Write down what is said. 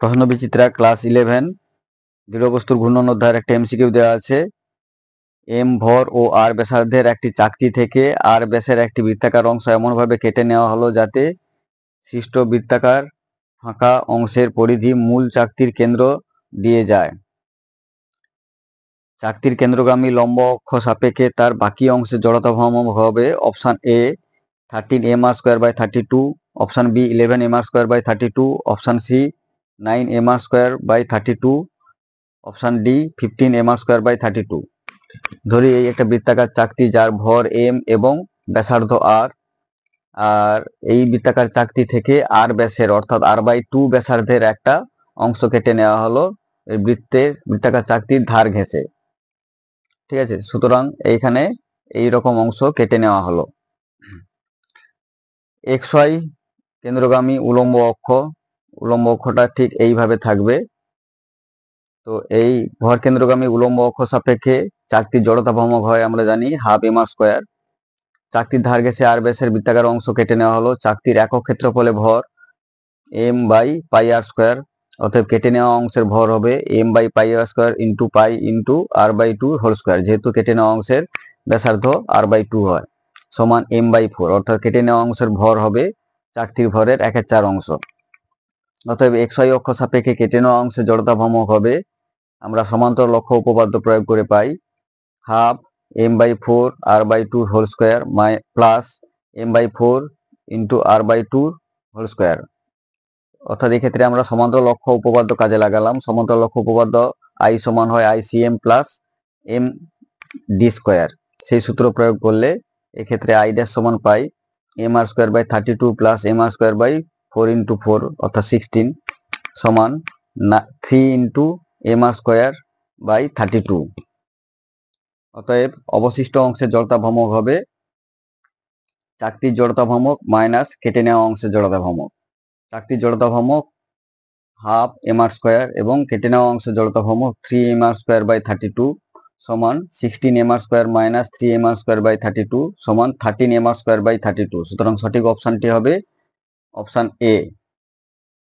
প্রশ্ন বিচিত্রা ক্লাস 11 দৃঢ়বস্তুর ঘূর্ণন অধ্যায়ের একটা এমসিকিউ দেওয়া আছে। এম ভর ও আর ব্যাসার্ধের একটি চাকতি থেকে আর ব্যাসের একটি বৃত্তাকার অংশ এমনভাবে কেটে নেওয়া হলো যাতে সৃষ্ট বৃত্তাকার ফাঁকা অংশের পরিধি মূল চাকতির কেন্দ্র দিয়ে যায়। চাকতির কেন্দ্রগামী লম্ব অক্ষ সাপেক্ষে তার বাকি অংশের জড়তা ভ্রামক হবে option A 13 mr²/32, option B 11 mr²/32, option C 9 mr²/32, option D 15 mr²/32। ধরি এই একটা বৃত্তাকার চাকতি যার ভর এম এবং ব্যাসার্ধ আর, আর এই বৃত্তাকার চাকতি থেকে আর ব্যাসের অর্থাৎ r/2 ব্যাসার্ধের একটা অংশ কেটে নেওয়া হলো এই বৃত্তাকার চাকতির ধার ঘেঁষে। ঠিক আছে, সুতরাং এইখানে এই রকম অংশ কেটে নেওয়া হলো। xy কেন্দ্রগামী উলম্ব অক্ষটা ঠিক এইভাবে থাকবে। তো এই ভর কেন্দ্রগামী উলম্ব অক্ষ সাপেক্ষে চাকতির জড়তা ভ্রামক হয় আমরা জানি হাফ mr²। চাকতির ধার ঘেঁষে আর ব্যাসের বৃত্তাকার অংশ কেটে নেওয়া হলো। চাকতির একক ক্ষেত্রফলে ভর m/πr²। অতএব কেটে নেওয়া অংশের ভর হবে m/πr² into pi into r/2² যেহেতু কেটে নেওয়া অংশের ব্যাসার্ধ r/2 হয় সমান m/4। অর্থাৎ কেটে নেওয়া অংশের ভর হবে চাকতির ভরের 1/4 অংশ। অতএব xy অক্ষ সাপেক্ষে কেটে নেওয়া অংশের জড়তা ভ্রামক হবে আমরা সমান্তরাল অক্ষ উপপাদ্য প্রয়োগ করে পাই half m/4 r/2² plus m/4 into r/2²। অর্থাৎ এক্ষেত্রে আমরা সমান্তরাল অক্ষ উপপাদ্য কাজে লাগালাম। সমান্তরাল অক্ষ উপপাদ্য I সমান হয় ICM প্লাস md²। সেই সূত্র প্রয়োগ করলে এক্ষেত্রে I ড্যাশ সমান পাই mr²/32 প্লাস mr²/4 ইন্টু 4 অর্থাৎ 16 সমান 3 ইন্টু mr²/32। অতএব অবশিষ্ট অংশের জড়তা ভ্রামক হবে চাকতির জড়তা ভ্রামক মাইনাস কেটে নেওয়া অংশের জড়তা ভ্রামক। চাকতির জড়তা ভ্রামক হাফ mr² এবং কেটে নেওয়া অংশের জড়তা ভ্রামক 3 mr²/32 সমান 16 mr² মাইনাস 3 mr²/32 সমান 13 mr²/32। সুতরাং সঠিক অপশানটি হবে অপশান এ।